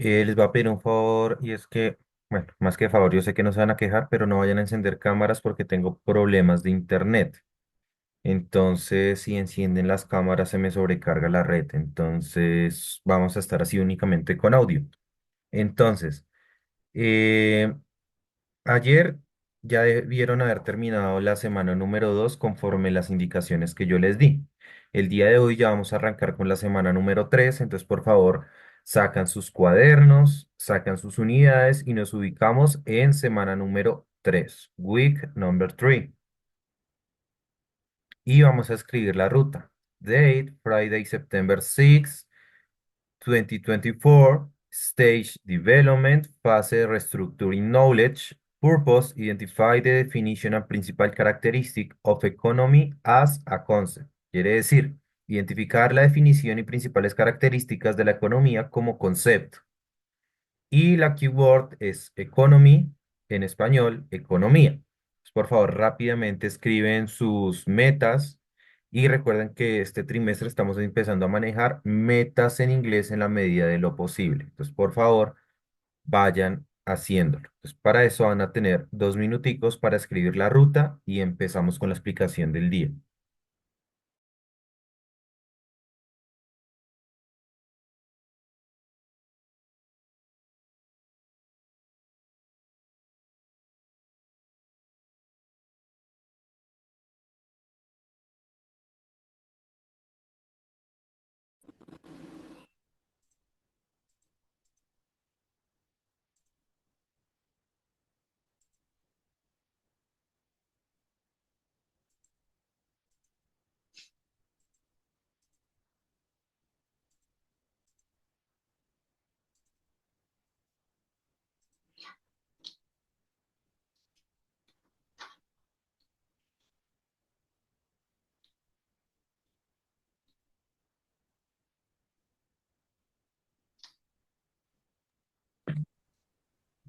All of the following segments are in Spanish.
Les va a pedir un favor y es que, bueno, más que favor, yo sé que no se van a quejar, pero no vayan a encender cámaras porque tengo problemas de internet. Entonces, si encienden las cámaras, se me sobrecarga la red. Entonces, vamos a estar así únicamente con audio. Entonces, eh, ayer ya debieron haber terminado la semana número 2 conforme las indicaciones que yo les di. El día de hoy ya vamos a arrancar con la semana número 3. Entonces por favor sacan sus cuadernos, sacan sus unidades y nos ubicamos en semana número 3, week number 3. Y vamos a escribir la ruta. Date, Friday, September 6, 2024, Stage Development, Phase Restructuring Knowledge, Purpose, Identify the Definition and Principal Characteristic of Economy as a Concept. Quiere decir, identificar la definición y principales características de la economía como concepto. Y la keyword es economy, en español, economía. Pues, por favor, rápidamente escriben sus metas y recuerden que este trimestre estamos empezando a manejar metas en inglés en la medida de lo posible. Entonces, por favor, vayan haciéndolo. Entonces, para eso van a tener 2 minuticos para escribir la ruta y empezamos con la explicación del día.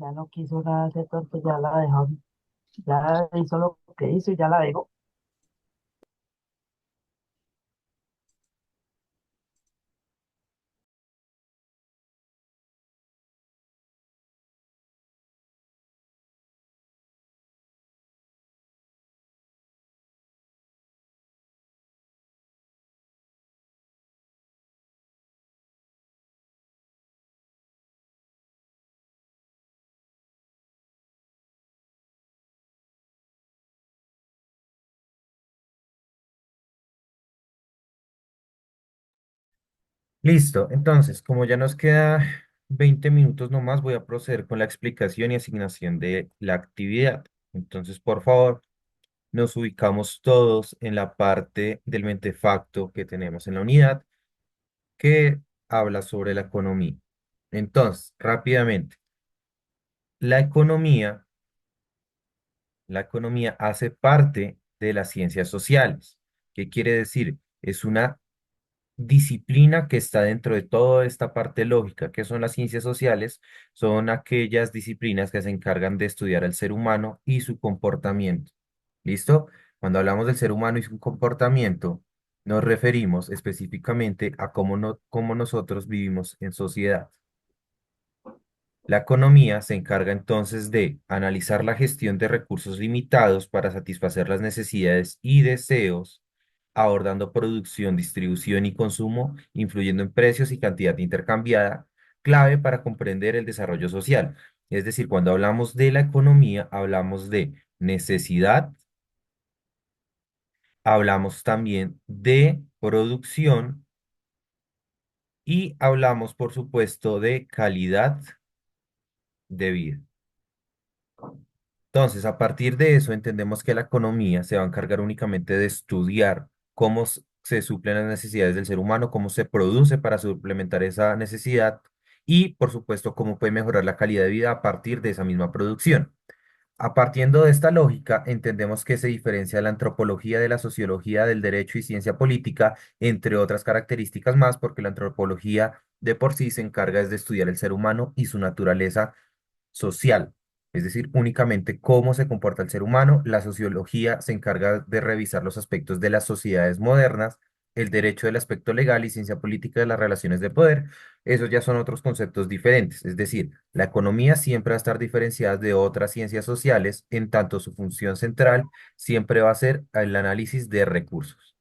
Ya no quiso nada de tonto, ya la dejó, ya hizo lo que hizo y ya la dejó. Listo, entonces, como ya nos queda 20 minutos nomás, voy a proceder con la explicación y asignación de la actividad. Entonces, por favor, nos ubicamos todos en la parte del mentefacto que tenemos en la unidad que habla sobre la economía. Entonces, rápidamente, la economía, la economía hace parte de las ciencias sociales. ¿Qué quiere decir? Es una disciplina que está dentro de toda esta parte lógica, que son las ciencias sociales, son aquellas disciplinas que se encargan de estudiar al ser humano y su comportamiento. ¿Listo? Cuando hablamos del ser humano y su comportamiento, nos referimos específicamente a cómo nosotros vivimos en sociedad. La economía se encarga entonces de analizar la gestión de recursos limitados para satisfacer las necesidades y deseos, abordando producción, distribución y consumo, influyendo en precios y cantidad intercambiada, clave para comprender el desarrollo social. Es decir, cuando hablamos de la economía, hablamos de necesidad, hablamos también de producción y hablamos, por supuesto, de calidad de vida. Entonces, a partir de eso, entendemos que la economía se va a encargar únicamente de estudiar cómo se suplen las necesidades del ser humano, cómo se produce para suplementar esa necesidad y, por supuesto, cómo puede mejorar la calidad de vida a partir de esa misma producción. A partiendo de esta lógica, entendemos que se diferencia la antropología de la sociología del derecho y ciencia política, entre otras características más, porque la antropología de por sí se encarga es de estudiar el ser humano y su naturaleza social, es decir, únicamente cómo se comporta el ser humano. La sociología se encarga de revisar los aspectos de las sociedades modernas el derecho del aspecto legal y ciencia política de las relaciones de poder. Esos ya son otros conceptos diferentes. Es decir, la economía siempre va a estar diferenciada de otras ciencias sociales, en tanto su función central siempre va a ser el análisis de recursos.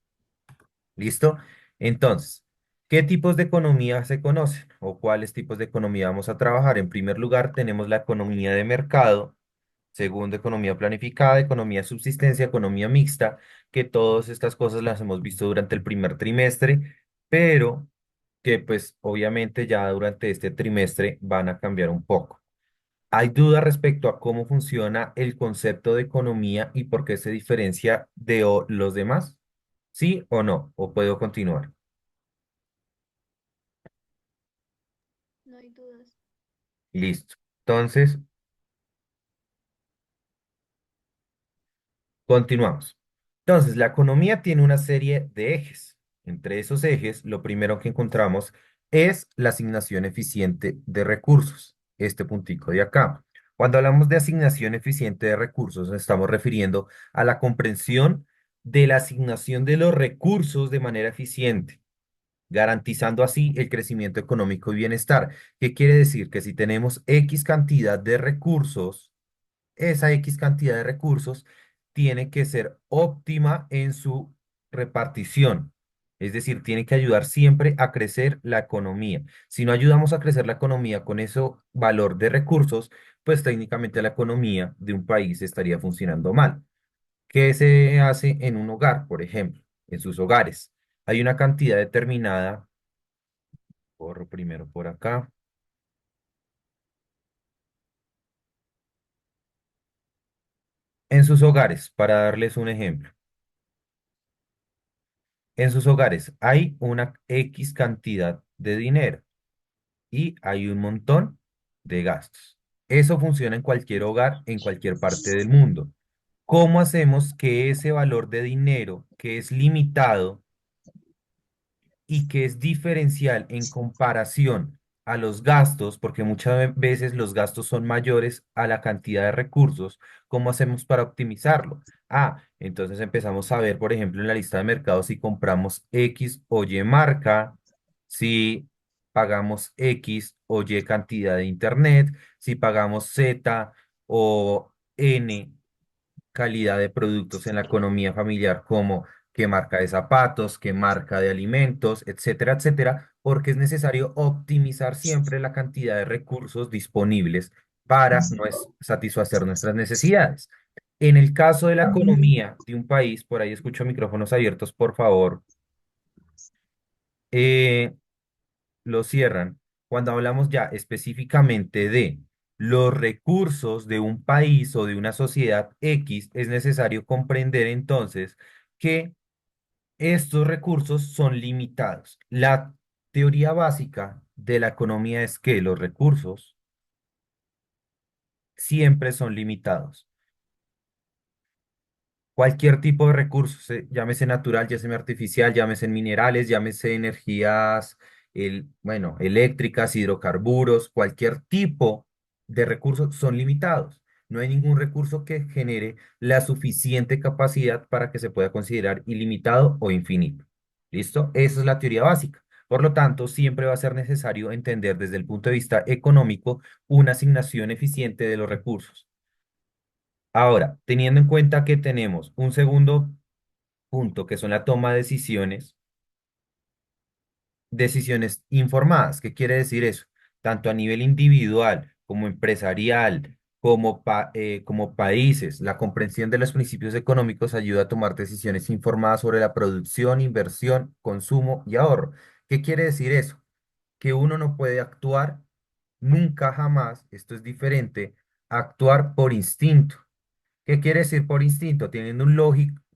¿Listo? Entonces, ¿qué tipos de economía se conocen o cuáles tipos de economía vamos a trabajar? En primer lugar, tenemos la economía de mercado. Segundo, economía planificada, economía de subsistencia, economía mixta, que todas estas cosas las hemos visto durante el primer trimestre, pero que pues obviamente ya durante este trimestre van a cambiar un poco. ¿Hay duda respecto a cómo funciona el concepto de economía y por qué se diferencia de los demás? ¿Sí o no? ¿O puedo continuar? No hay dudas. Listo. Entonces, continuamos. Entonces, la economía tiene una serie de ejes. Entre esos ejes, lo primero que encontramos es la asignación eficiente de recursos, este puntico de acá. Cuando hablamos de asignación eficiente de recursos, nos estamos refiriendo a la comprensión de la asignación de los recursos de manera eficiente, garantizando así el crecimiento económico y bienestar. ¿Qué quiere decir? Que si tenemos X cantidad de recursos, esa X cantidad de recursos tiene que ser óptima en su repartición. Es decir, tiene que ayudar siempre a crecer la economía. Si no ayudamos a crecer la economía con ese valor de recursos, pues técnicamente la economía de un país estaría funcionando mal. ¿Qué se hace en un hogar, por ejemplo? En sus hogares. Hay una cantidad determinada, corro primero por acá, en sus hogares, para darles un ejemplo. En sus hogares hay una X cantidad de dinero y hay un montón de gastos. Eso funciona en cualquier hogar, en cualquier parte del mundo. ¿Cómo hacemos que ese valor de dinero, que es limitado, y que es diferencial en comparación a los gastos, porque muchas veces los gastos son mayores a la cantidad de recursos? ¿Cómo hacemos para optimizarlo? Ah, entonces empezamos a ver, por ejemplo, en la lista de mercados si compramos X o Y marca, si pagamos X o Y cantidad de internet, si pagamos Z o N calidad de productos en la economía familiar, como qué marca de zapatos, qué marca de alimentos, etcétera, etcétera, porque es necesario optimizar siempre la cantidad de recursos disponibles para satisfacer nuestras necesidades. En el caso de la economía de un país, por ahí escucho micrófonos abiertos, por favor. eh, lo cierran. Cuando hablamos ya específicamente de los recursos de un país o de una sociedad X, es necesario comprender entonces que estos recursos son limitados. La teoría básica de la economía es que los recursos siempre son limitados. Cualquier tipo de recursos, llámese natural, llámese artificial, llámese minerales, llámese energías, bueno, eléctricas, hidrocarburos, cualquier tipo de recursos son limitados. No hay ningún recurso que genere la suficiente capacidad para que se pueda considerar ilimitado o infinito. ¿Listo? Esa es la teoría básica. Por lo tanto, siempre va a ser necesario entender desde el punto de vista económico una asignación eficiente de los recursos. Ahora, teniendo en cuenta que tenemos un segundo punto, que son la toma de decisiones, decisiones informadas. ¿Qué quiere decir eso? Tanto a nivel individual como empresarial, como países, la comprensión de los principios económicos ayuda a tomar decisiones informadas sobre la producción, inversión, consumo y ahorro. ¿Qué quiere decir eso? Que uno no puede actuar nunca jamás, esto es diferente, a actuar por instinto. ¿Qué quiere decir por instinto? Teniendo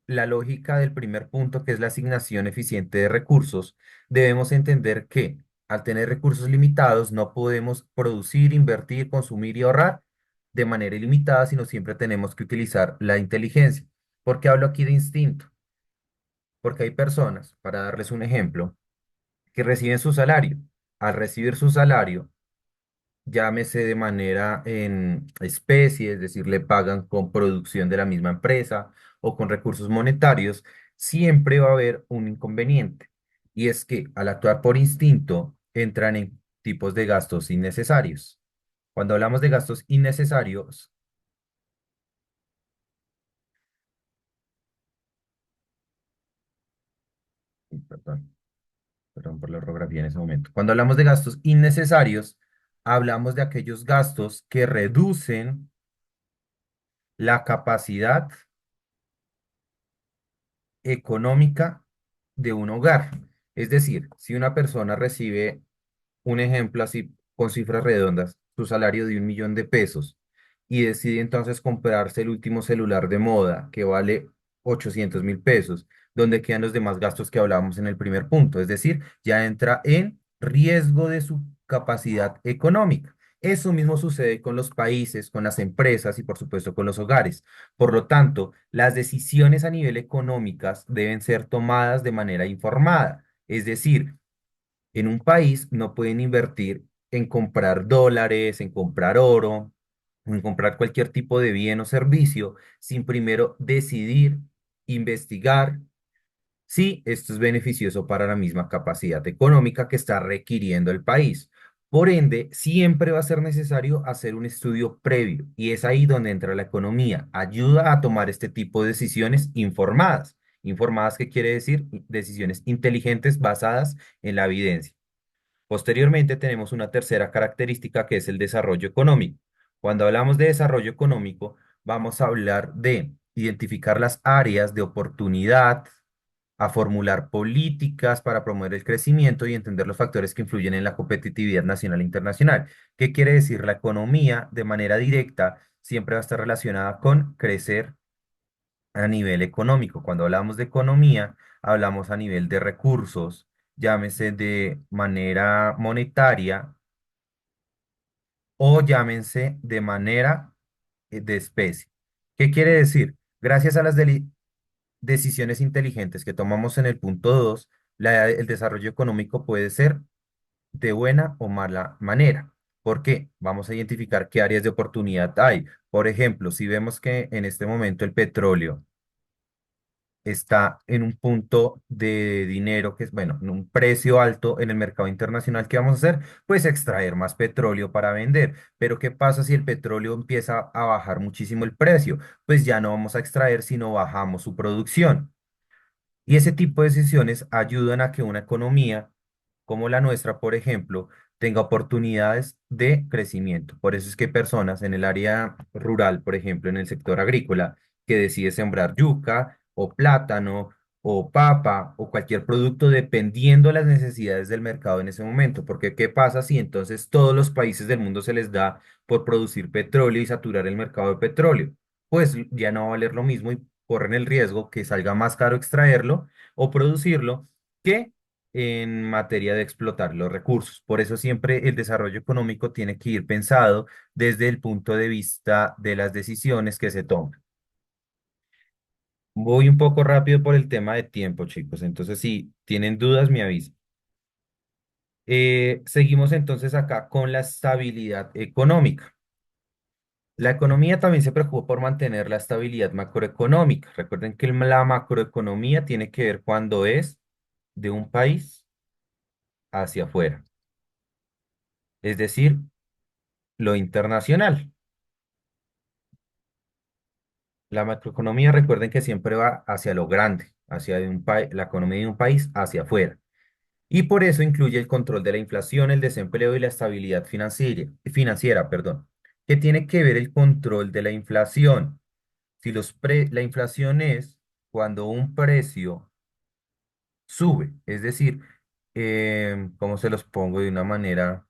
la lógica del primer punto, que es la asignación eficiente de recursos, debemos entender que al tener recursos limitados no podemos producir, invertir, consumir y ahorrar de manera ilimitada, sino siempre tenemos que utilizar la inteligencia. ¿Por qué hablo aquí de instinto? Porque hay personas, para darles un ejemplo, que reciben su salario. Al recibir su salario, llámese de manera en especie, es decir, le pagan con producción de la misma empresa o con recursos monetarios, siempre va a haber un inconveniente. Y es que al actuar por instinto, entran en tipos de gastos innecesarios. Cuando hablamos de gastos innecesarios, perdón, perdón por la ortografía en ese momento. Cuando hablamos de gastos innecesarios, hablamos de aquellos gastos que reducen la capacidad económica de un hogar. Es decir, si una persona recibe, un ejemplo así con cifras redondas, su salario de 1 millón de pesos y decide entonces comprarse el último celular de moda que vale 800.000 pesos, donde quedan los demás gastos que hablábamos en el primer punto. Es decir, ya entra en riesgo de su capacidad económica. Eso mismo sucede con los países, con las empresas y por supuesto con los hogares. Por lo tanto, las decisiones a nivel económicas deben ser tomadas de manera informada. Es decir, en un país no pueden invertir en comprar dólares, en comprar oro, en comprar cualquier tipo de bien o servicio sin primero decidir, investigar si esto es beneficioso para la misma capacidad económica que está requiriendo el país. Por ende, siempre va a ser necesario hacer un estudio previo y es ahí donde entra la economía. Ayuda a tomar este tipo de decisiones informadas. Informadas, ¿qué quiere decir? Decisiones inteligentes basadas en la evidencia. Posteriormente tenemos una tercera característica que es el desarrollo económico. Cuando hablamos de desarrollo económico, vamos a hablar de identificar las áreas de oportunidad, a formular políticas para promover el crecimiento y entender los factores que influyen en la competitividad nacional e internacional. ¿Qué quiere decir? La economía de manera directa siempre va a estar relacionada con crecer a nivel económico. Cuando hablamos de economía, hablamos a nivel de recursos, llámese de manera monetaria o llámense de manera de especie. ¿Qué quiere decir? Gracias a las decisiones inteligentes que tomamos en el punto 2, el desarrollo económico puede ser de buena o mala manera. ¿Por qué? Vamos a identificar qué áreas de oportunidad hay. Por ejemplo, si vemos que en este momento el petróleo está en un punto de dinero que es, bueno, en un precio alto en el mercado internacional, ¿qué vamos a hacer? Pues extraer más petróleo para vender. Pero ¿qué pasa si el petróleo empieza a bajar muchísimo el precio? Pues ya no vamos a extraer, sino bajamos su producción. Y ese tipo de decisiones ayudan a que una economía como la nuestra, por ejemplo, tenga oportunidades de crecimiento. Por eso es que personas en el área rural, por ejemplo, en el sector agrícola, que decide sembrar yuca o plátano o papa o cualquier producto dependiendo de las necesidades del mercado en ese momento. Porque ¿qué pasa si entonces todos los países del mundo se les da por producir petróleo y saturar el mercado de petróleo? Pues ya no va a valer lo mismo y corren el riesgo que salga más caro extraerlo o producirlo que en materia de explotar los recursos. Por eso siempre el desarrollo económico tiene que ir pensado desde el punto de vista de las decisiones que se toman. Voy un poco rápido por el tema de tiempo, chicos. Entonces, si tienen dudas, me avisan. Seguimos entonces acá con la estabilidad económica. La economía también se preocupa por mantener la estabilidad macroeconómica. Recuerden que la macroeconomía tiene que ver cuando es de un país hacia afuera, es decir, lo internacional. La macroeconomía, recuerden que siempre va hacia lo grande, hacia de un la economía de un país hacia afuera. Y por eso incluye el control de la inflación, el desempleo y la estabilidad financiera, perdón. ¿Qué tiene que ver el control de la inflación? Si la inflación es cuando un precio sube, es decir, ¿cómo se los pongo de una manera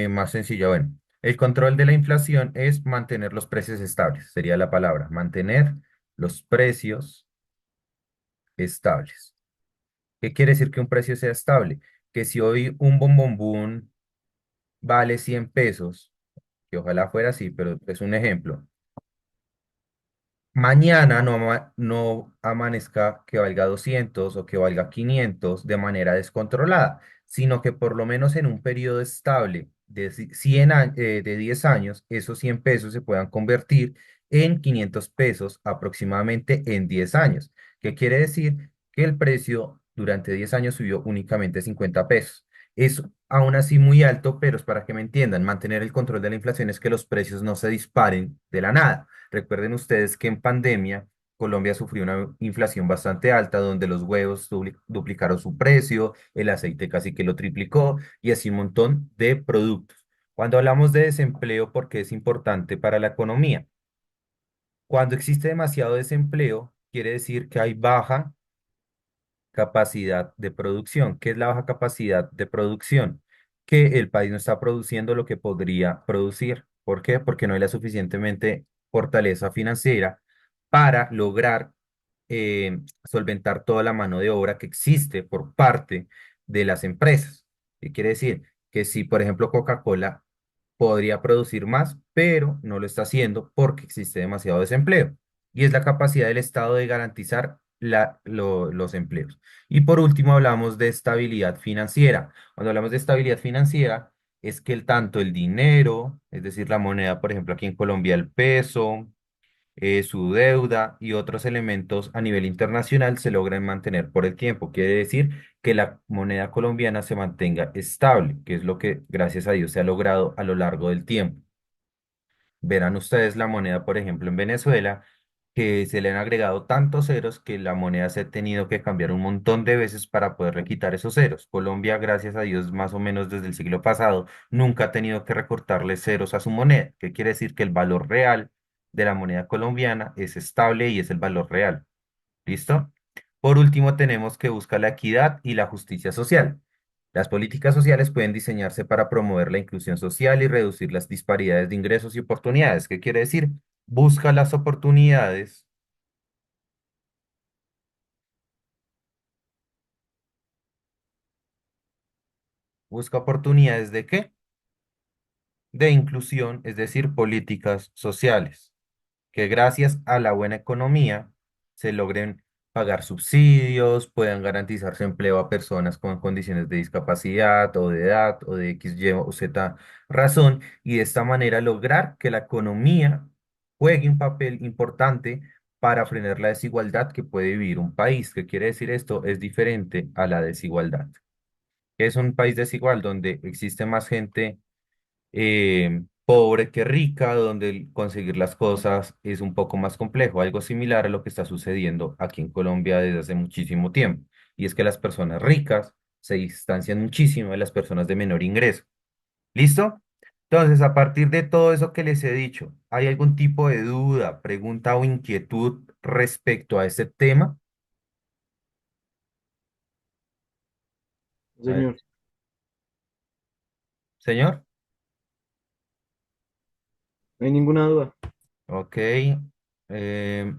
más sencilla? Bueno, el control de la inflación es mantener los precios estables, sería la palabra, mantener los precios estables. ¿Qué quiere decir que un precio sea estable? Que si hoy un bombombón vale 100 pesos, que ojalá fuera así, pero es un ejemplo, mañana no amanezca que valga 200 o que valga 500 de manera descontrolada, sino que por lo menos en un periodo estable de 100 de 10 años, esos 100 pesos se puedan convertir en 500 pesos aproximadamente en 10 años. ¿Qué quiere decir? Que el precio durante 10 años subió únicamente 50 pesos. Es aún así muy alto, pero es para que me entiendan, mantener el control de la inflación es que los precios no se disparen de la nada. Recuerden ustedes que en pandemia Colombia sufrió una inflación bastante alta, donde los huevos duplicaron su precio, el aceite casi que lo triplicó y así un montón de productos. Cuando hablamos de desempleo, ¿por qué es importante para la economía? Cuando existe demasiado desempleo, quiere decir que hay baja capacidad de producción. ¿Qué es la baja capacidad de producción? Que el país no está produciendo lo que podría producir. ¿Por qué? Porque no hay la suficientemente fortaleza financiera para lograr solventar toda la mano de obra que existe por parte de las empresas. ¿Qué quiere decir? Que si, por ejemplo, Coca-Cola podría producir más, pero no lo está haciendo porque existe demasiado desempleo. Y es la capacidad del Estado de garantizar los empleos. Y por último, hablamos de estabilidad financiera. Cuando hablamos de estabilidad financiera, es que tanto el dinero, es decir, la moneda, por ejemplo, aquí en Colombia, el peso, su deuda y otros elementos a nivel internacional se logran mantener por el tiempo. Quiere decir que la moneda colombiana se mantenga estable, que es lo que, gracias a Dios, se ha logrado a lo largo del tiempo. Verán ustedes la moneda, por ejemplo, en Venezuela, que se le han agregado tantos ceros que la moneda se ha tenido que cambiar un montón de veces para poderle quitar esos ceros. Colombia, gracias a Dios, más o menos desde el siglo pasado, nunca ha tenido que recortarle ceros a su moneda, que quiere decir que el valor real de la moneda colombiana es estable y es el valor real. ¿Listo? Por último, tenemos que buscar la equidad y la justicia social. Las políticas sociales pueden diseñarse para promover la inclusión social y reducir las disparidades de ingresos y oportunidades. ¿Qué quiere decir? Busca las oportunidades, busca oportunidades ¿de qué? De inclusión, es decir, políticas sociales, que gracias a la buena economía se logren pagar subsidios, puedan garantizarse empleo a personas con condiciones de discapacidad o de edad o de X, Y o Z razón, y de esta manera lograr que la economía juegue un papel importante para frenar la desigualdad que puede vivir un país. ¿Qué quiere decir esto? Es diferente a la desigualdad. Es un país desigual donde existe más gente pobre que rica, donde conseguir las cosas es un poco más complejo, algo similar a lo que está sucediendo aquí en Colombia desde hace muchísimo tiempo. Y es que las personas ricas se distancian muchísimo de las personas de menor ingreso. ¿Listo? Entonces, a partir de todo eso que les he dicho, ¿hay algún tipo de duda, pregunta o inquietud respecto a este tema? A ver, Señor, señor. no hay ninguna duda. Ok.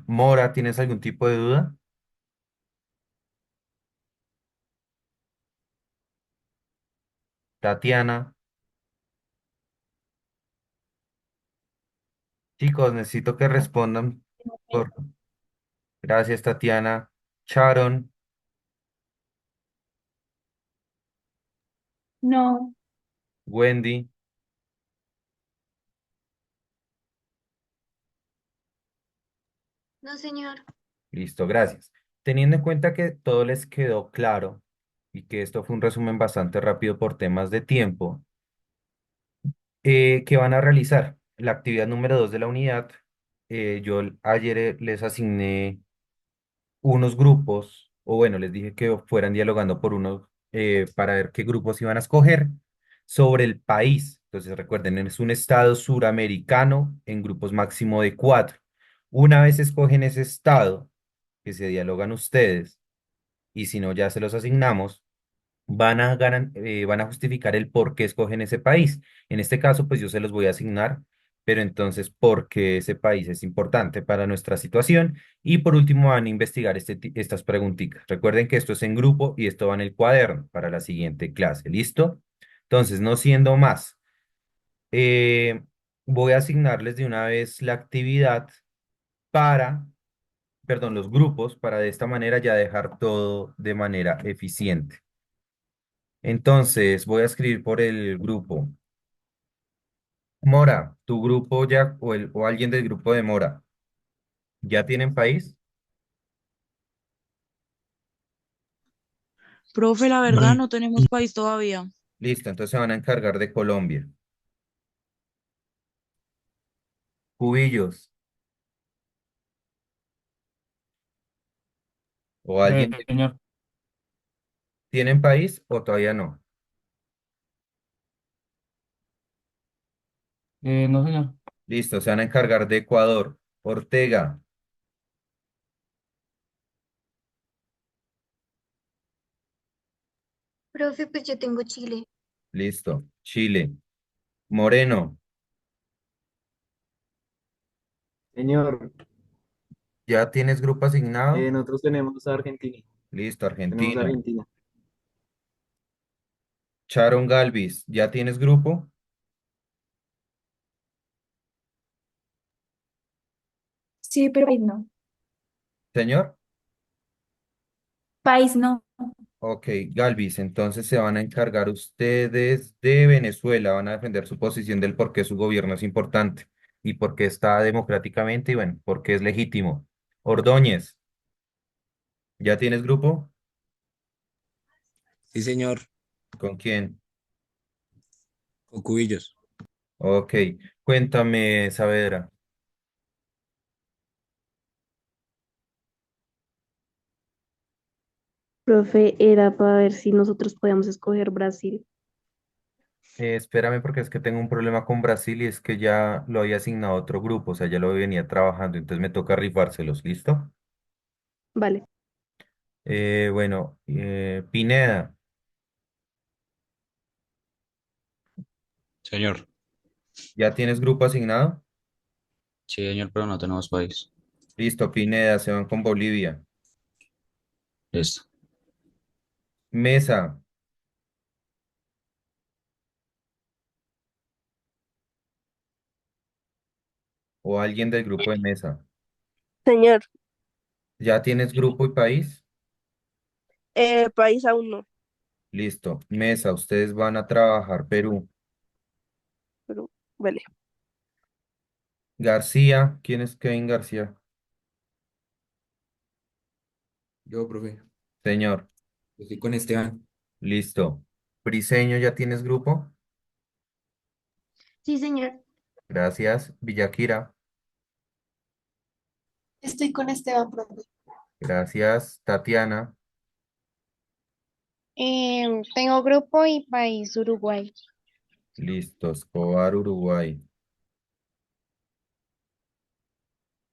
Mora, ¿tienes algún tipo de duda? Tatiana. Chicos, necesito que respondan. Por... Gracias, Tatiana. Sharon, No, Wendy. no, señor. Listo, gracias. Teniendo en cuenta que todo les quedó claro y que esto fue un resumen bastante rápido por temas de tiempo, ¿qué van a realizar? La actividad número 2 de la unidad, yo ayer les asigné unos grupos, o bueno, les dije que fueran dialogando por unos, para ver qué grupos iban a escoger sobre el país. Entonces, recuerden, es un estado suramericano en grupos máximo de 4. Una vez escogen ese estado, que se dialogan ustedes, y si no, ya se los asignamos, van a justificar el por qué escogen ese país. En este caso, pues yo se los voy a asignar, pero entonces, ¿por qué ese país es importante para nuestra situación? Y por último, van a investigar estas preguntitas. Recuerden que esto es en grupo y esto va en el cuaderno para la siguiente clase. ¿Listo? Entonces, no siendo más, eh, voy a asignarles de una vez la actividad para, perdón, los grupos, para de esta manera ya dejar todo de manera eficiente. Entonces, voy a escribir por el grupo Mora, tu grupo ya, o alguien del grupo de Mora, ¿ya tienen país? Profe, la verdad no tenemos país todavía. Listo, entonces se van a encargar de Colombia. Cubillos, o alguien, Señor, ¿tienen país o todavía no? no, señor. Listo, se van a encargar de Ecuador. Ortega, Profe, pues yo tengo Chile. listo. Chile. Moreno, Señor, ¿ya tienes grupo asignado? nosotros tenemos a Argentina. Listo, Tenemos a Argentina. Argentina. Sharon Galvis, ¿ya tienes grupo? Sí, pero país no. Señor. País no. Ok, Galvis, entonces se van a encargar ustedes de Venezuela, van a defender su posición del por qué su gobierno es importante y por qué está democráticamente y bueno, por qué es legítimo. Ordóñez, ¿ya tienes grupo? Sí, señor, ¿Con quién? con cubillos. Ok, cuéntame, Saavedra. Profe, era para ver si nosotros podíamos escoger Brasil. Espérame porque es que tengo un problema con Brasil y es que ya lo había asignado a otro grupo, o sea, ya lo venía trabajando, entonces me toca rifárselos, ¿listo? Vale. Bueno, Pineda, Señor, ¿ya tienes grupo asignado? sí, señor, pero no tenemos país. Listo, Pineda, se van con Bolivia. Listo. Mesa, o alguien del grupo de Mesa. Señor, ¿Ya tienes grupo y país? país aún no, Listo. Mesa, ustedes van a trabajar Perú. pero vale. García, ¿quién es Kevin García? Yo, profe, Señor, estoy con Esteban. listo. Briseño, ¿ya tienes grupo? Sí, señor. Gracias. Villaquira, Estoy con Esteban, profe. gracias. Tatiana, Tengo grupo y país Uruguay. listo. Escobar, Uruguay.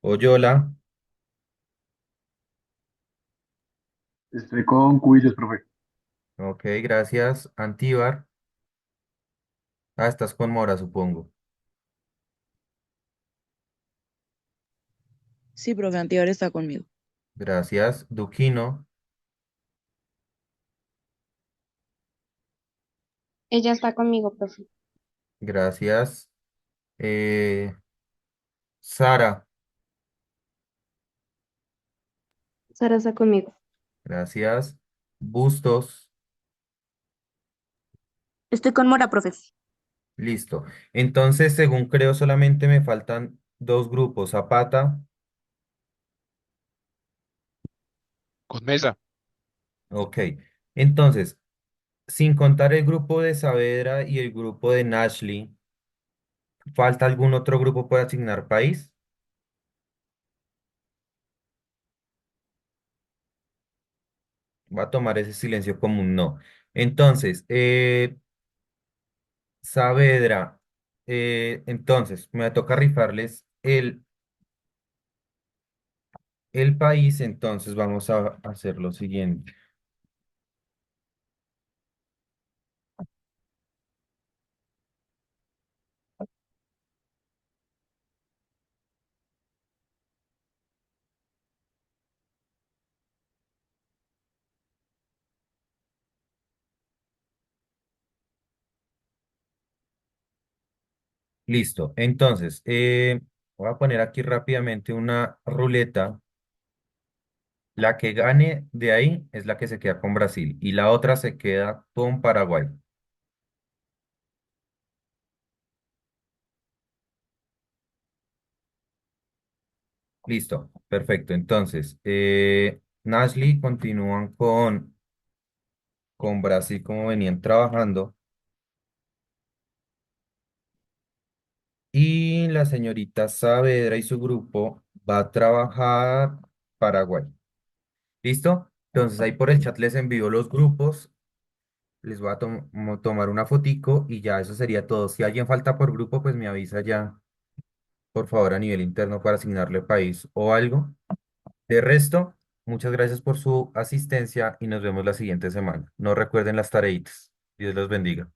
Oyola, Estoy con cubillos, profe. ok, gracias. Antíbar, ah, estás con Mora, supongo. Sí, profe, Antibar está conmigo. Gracias. Duquino, Ella está conmigo, profe. gracias. Eh, Sara, Sara está conmigo. gracias. Bustos, Estoy con Mora, profe. listo. Entonces, según creo, solamente me faltan dos grupos. Zapata, Con Mesa. ok. Entonces, sin contar el grupo de Saavedra y el grupo de Nashley, ¿falta algún otro grupo para asignar país? Va a tomar ese silencio como un no. Entonces, Saavedra, entonces, me toca rifarles el país, entonces vamos a hacer lo siguiente. Listo. Entonces, voy a poner aquí rápidamente una ruleta. La que gane de ahí es la que se queda con Brasil y la otra se queda con Paraguay. Listo, perfecto. Entonces, Nasli continúan con Brasil como venían trabajando y la señorita Saavedra y su grupo va a trabajar Paraguay. ¿Listo? Entonces ahí por el chat les envío los grupos, les voy a tomar una fotico y ya eso sería todo. Si alguien falta por grupo, pues me avisa ya, por favor, a nivel interno para asignarle país o algo. De resto, muchas gracias por su asistencia y nos vemos la siguiente semana. No recuerden las tareitas. Dios los bendiga.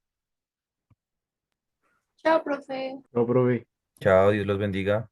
Chao, profe. No, profe. Chao, Dios los bendiga.